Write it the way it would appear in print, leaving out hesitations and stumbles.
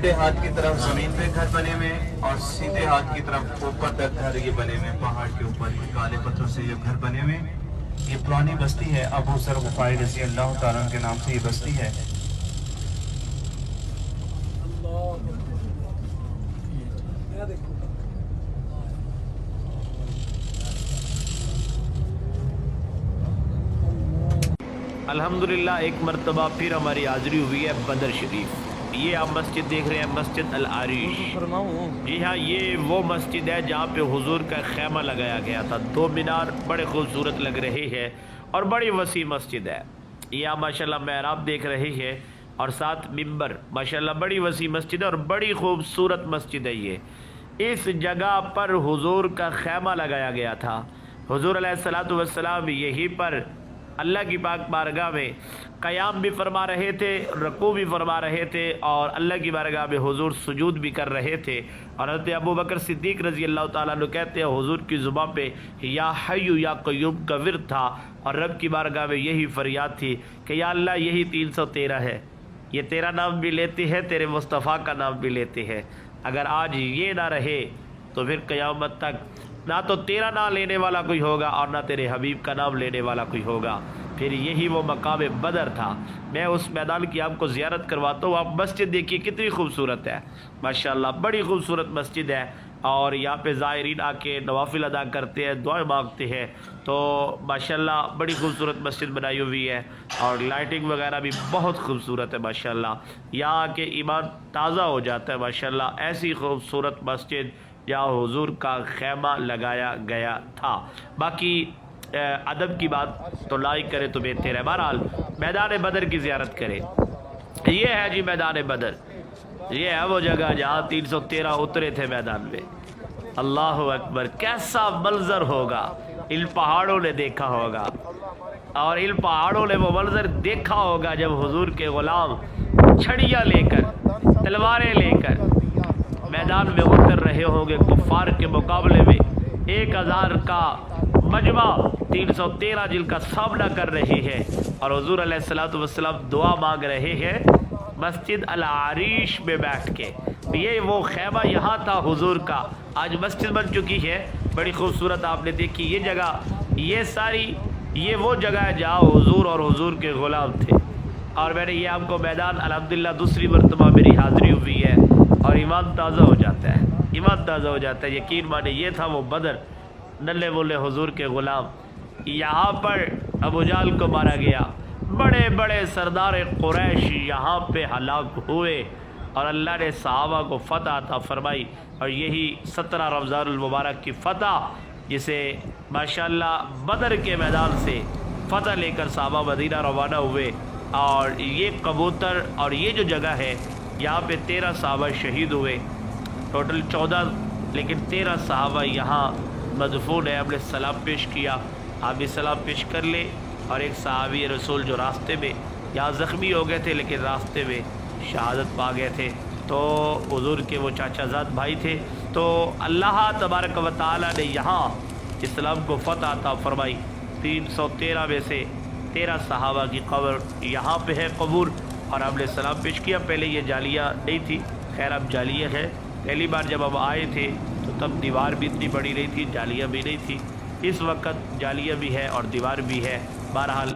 الٹے ہاتھ کی طرف زمین پہ گھر بنے ہوئے اور سیدھے ہاتھ کی طرف اوپر تک گھر یہ بنے ہوئے پہاڑ کے اوپر یہ کالے پتھروں سے یہ گھر بنے ہوئے. یہ پرانی بستی ہے. ابو ذر غفاری رضی اللہ تعالیٰ عنہ کے نام سے یہ بستی ہے. الحمدللہ ایک مرتبہ پھر ہماری حاضری ہوئی ہے بدر شریف. یہ آپ مسجد دیکھ رہے ہیں مسجد العریش. جی ہاں یہ وہ مسجد ہے جہاں پہ حضور کا خیمہ لگایا گیا تھا. 2 مینار بڑے خوبصورت لگ رہے ہیں اور بڑی وسیع مسجد ہے. یہ آپ ماشاءاللہ محراب دیکھ رہے ہیں اور ساتھ ممبر. ماشاءاللہ بڑی وسیع مسجد ہے اور بڑی خوبصورت مسجد ہے. یہ اس جگہ پر حضور کا خیمہ لگایا گیا تھا. حضور علیہ السلام یہی پر اللہ کی پاک بارگاہ میں قیام بھی فرما رہے تھے, رکوع بھی فرما رہے تھے اور اللہ کی بارگاہ میں حضور سجود بھی کر رہے تھے. اور حضرت ابو بکر صدیق رضی اللہ تعالیٰ عنہ کہتے ہیں حضور کی زبان پہ یا حی یا قیوم کا ورد تھا اور رب کی بارگاہ میں یہی فریاد تھی کہ یا اللہ یہی 313 ہے. یہ تیرا نام بھی لیتے ہیں, تیرے مصطفیٰ کا نام بھی لیتے ہیں. اگر آج یہ نہ رہے تو پھر قیامت تک نہ تو تیرا نام لینے والا کوئی ہوگا اور نہ تیرے حبیب کا نام لینے والا کوئی ہوگا. پھر یہی وہ مقام بدر تھا. میں اس میدان کی آپ کو زیارت کرواتا ہوں. آپ مسجد دیکھیے کتنی خوبصورت ہے ماشاءاللہ, بڑی خوبصورت مسجد ہے. اور یہاں پہ زائرین آ کے نوافل ادا کرتے ہیں, دعائیں مانگتے ہیں. تو ماشاءاللہ بڑی خوبصورت مسجد بنائی ہوئی ہے اور لائٹنگ وغیرہ بھی بہت خوبصورت ہے ماشاءاللہ. یہاں آ کے ایمان تازہ ہو جاتا ہے ماشاءاللہ. ایسی خوبصورت مسجد جہاں حضور کا خیمہ لگایا گیا تھا. باقی ادب کی بات تو لائک کرے تو بہتر ہے. بہرحال میدان بدر کی زیارت کرے. یہ ہے جی میدان بدر. یہ ہے وہ جگہ جہاں 313 اترے تھے میدان میں. اللہ اکبر, کیسا منظر ہوگا. ان پہاڑوں نے دیکھا ہوگا اور ان پہاڑوں نے وہ منظر دیکھا ہوگا جب حضور کے غلام چھڑیاں لے کر تلواریں لے کر میدان میں اتر رہے ہوں گے. کفار کے مقابلے میں 1000 کا مجمع 313 جن کا سامنا کر رہے ہیں اور حضور علیہ السلام دعا مانگ رہے ہیں مسجد العریش میں بیٹھ کے. یہ وہ خیمہ یہاں تھا حضور کا, آج مسجد بن چکی ہے. بڑی خوبصورت آپ نے دیکھی یہ جگہ. یہ ساری یہ وہ جگہ ہے جہاں حضور اور حضور کے غلام تھے. اور میں نے یہ آپ کو میدان الحمدللہ دوسری مرتبہ میری حاضری ہوئی ہے اور ایمان تازہ ہو جاتا ہے. ایمان تازہ ہو جاتا ہے. یقین مانے یہ تھا وہ بدر. نلے بولے حضور کے غلام. یہاں پر ابو جہل کو مارا گیا. بڑے بڑے سردار قریش یہاں پہ ہلاک ہوئے اور اللہ نے صحابہ کو فتح عطا فرمائی. اور یہی 17 رمضان المبارک کی فتح جسے ماشاءاللہ بدر کے میدان سے فتح لے کر صحابہ مدینہ روانہ ہوئے. اور یہ کبوتر اور یہ جو جگہ ہے یہاں پہ 13 صحابہ شہید ہوئے. ٹوٹل 14 لیکن 13 صحابہ یہاں مدفون ہے. ہم نے سلام پیش کیا, آپ بھی سلام پیش کر لیں. اور ایک صحابی رسول جو راستے میں یہاں زخمی ہو گئے تھے لیکن راستے میں شہادت پا گئے تھے, تو حضور کے وہ چاچا زاد بھائی تھے. تو اللہ تبارک و تعالی نے یہاں اسلام کو فتح عطا فرمائی. 313 میں سے 13 صحابہ کی قبر یہاں پہ ہے قبور. اور ہم نے سلام پیش کیا. پہلے یہ جالیہ نہیں تھی, خیر اب جالیہ ہے. پہلی بار جب ہم آئے تھے تو تب دیوار بھی اتنی بڑی نہیں تھی, جالیہ بھی نہیں تھی. اس وقت جالیہ بھی ہے اور دیوار بھی ہے. بہرحال